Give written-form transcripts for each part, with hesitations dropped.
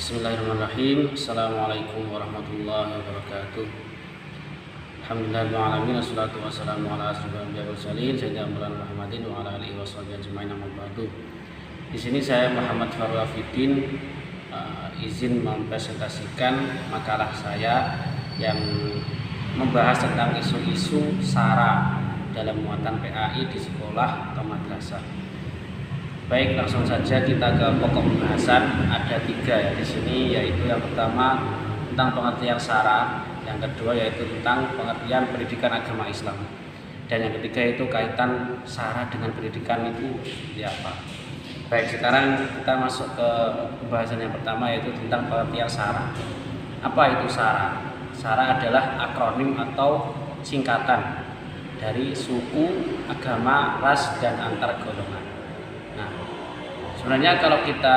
Bismillahirrahmanirrahim. Assalamualaikum warahmatullahi wabarakatuh. Alhamdulillahirrahmanirrahim. Wassalatu wassalamu ala asyrofil anbiya'i wal mursalin sayyidina Muhammadin wa ala alihi washabihi ajmain amma ba'du. Di sini saya Muhammad Farul Afidin izin mempresentasikan makalah saya yang membahas tentang isu-isu SARA dalam muatan PAI di sekolah atau madrasah. Baik, langsung saja kita ke pokok pembahasan. Ada 3 ya di sini, yaitu yang pertama tentang pengertian SARA, yang kedua yaitu tentang pengertian pendidikan agama Islam, dan yang ketiga itu kaitan SARA dengan pendidikan itu seperti apa. Baik, sekarang kita masuk ke pembahasan yang pertama, yaitu tentang pengertian SARA. Apa itu SARA? SARA adalah akronim atau singkatan dari suku, agama, ras, dan antar golongan. Nah, sebenarnya kalau kita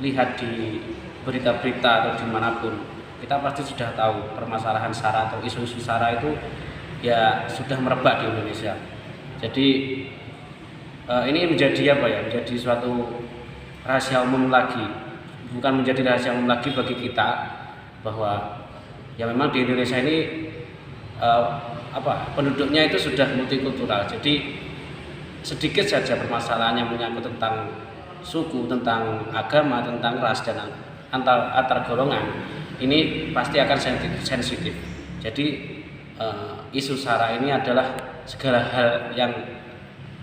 lihat di berita-berita atau dimanapun, kita pasti sudah tahu permasalahan SARA atau isu-isu SARA itu ya sudah merebak di Indonesia. Jadi ini menjadi apa ya? Menjadi suatu rahasia umum lagi, bukan menjadi rahasia umum lagi bagi kita bahwa ya memang di Indonesia ini penduduknya itu sudah multikultural. Jadi sedikit saja permasalahan yang menyangkut tentang suku, tentang agama, tentang ras, dan antar golongan, ini pasti akan sensitif. Jadi isu SARA ini adalah segala hal yang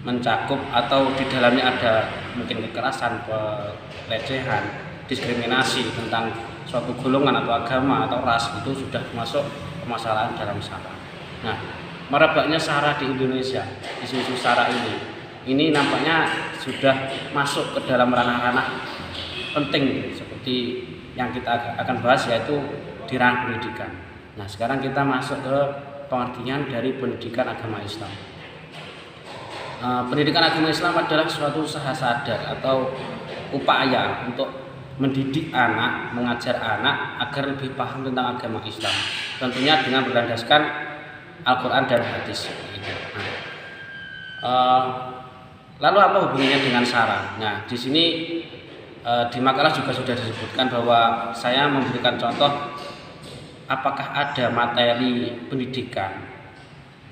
mencakup atau di dalamnya ada mungkin kekerasan, pelecehan, diskriminasi tentang suatu golongan atau agama atau ras, itu sudah masuk permasalahan dalam SARA. Nah, merebaknya SARA di Indonesia, isu-isu SARA ini nampaknya sudah masuk ke dalam ranah-ranah penting seperti yang kita akan bahas, yaitu di ranah pendidikan. Nah, sekarang kita masuk ke pengertian dari pendidikan agama Islam. Pendidikan agama Islam adalah suatu usaha sadar atau upaya untuk mendidik anak, mengajar anak agar lebih paham tentang agama Islam, tentunya dengan berlandaskan Al-Quran dan hadis. Lalu apa hubungannya dengan SARA? Nah, di sini di makalah juga sudah disebutkan bahwa saya memberikan contoh apakah ada materi pendidikan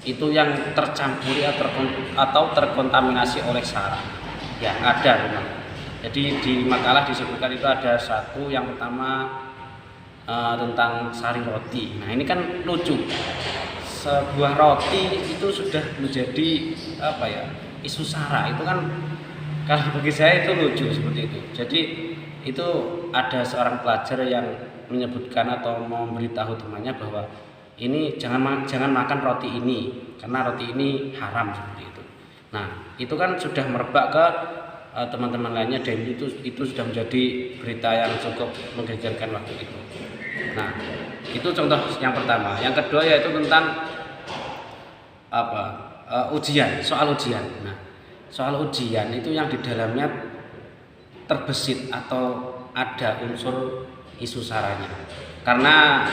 itu yang tercampuri atau terkontaminasi oleh SARA. Ya, ada memang. Jadi di makalah disebutkan itu ada satu, yang pertama tentang sari roti. Nah, ini kan lucu. Sebuah roti itu sudah menjadi isu SARA. Itu kan kalau bagi saya itu lucu seperti itu. Jadi itu ada seorang pelajar yang menyebutkan atau memberitahu temannya bahwa ini jangan makan roti ini karena roti ini haram, seperti itu. Nah, itu kan sudah merebak ke teman-teman lainnya, dan itu sudah menjadi berita yang cukup menggegerkan waktu itu. Nah, itu contoh yang pertama. Yang kedua yaitu tentang ujian, soal ujian. Nah, soal ujian itu yang di dalamnya terbesit atau ada unsur isu SARA-nya. Karena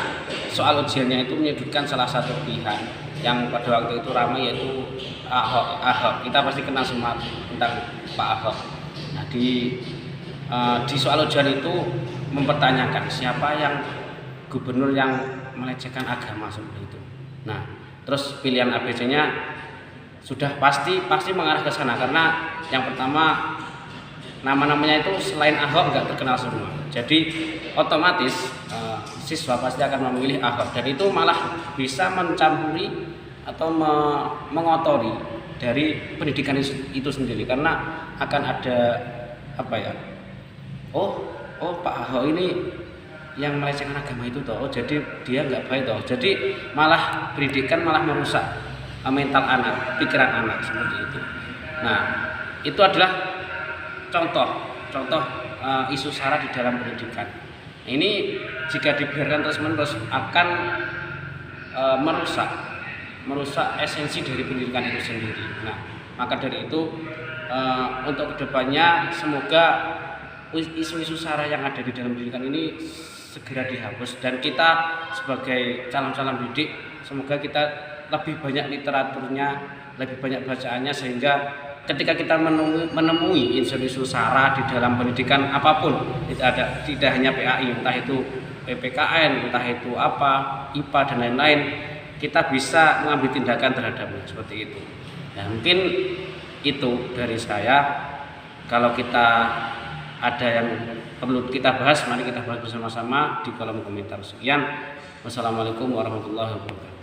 soal ujiannya itu menyudutkan salah satu pihak yang pada waktu itu ramai, yaitu Ahok. Kita pasti kenal semua tentang Pak Ahok. Nah, di soal ujian itu mempertanyakan siapa yang gubernur yang melecehkan agama, seperti itu. Nah, terus pilihan ABC-nya sudah pasti mengarah ke sana, karena yang pertama nama-namanya itu selain Ahok nggak terkenal semua. Jadi otomatis siswa pasti akan memilih Ahok, dan itu malah bisa mencampuri atau mengotori dari pendidikan itu sendiri, karena akan ada Pak Ahok ini yang melecehkan agama itu toh, jadi dia nggak baik toh. Jadi malah pendidikan malah merusak mental anak, pikiran anak, seperti itu. Nah, itu adalah contoh isu SARA di dalam pendidikan. Ini jika dibiarkan terus-menerus akan merusak esensi dari pendidikan itu sendiri. Nah, maka dari itu untuk kedepannya semoga isu-isu SARA yang ada di dalam pendidikan ini segera dihapus, dan kita sebagai calon-calon pendidik semoga kita lebih banyak literaturnya, lebih banyak bacaannya, sehingga ketika kita menemui isu-isu SARA di dalam pendidikan apapun, tidak hanya PAI, entah itu PPKN, entah itu apa, IPA dan lain-lain, kita bisa mengambil tindakan terhadapnya seperti itu. Ya, mungkin itu dari saya. Kalau kita ada yang perlu kita bahas, mari kita bahas bersama-sama di kolom komentar. Sekian. Wassalamualaikum warahmatullahi wabarakatuh.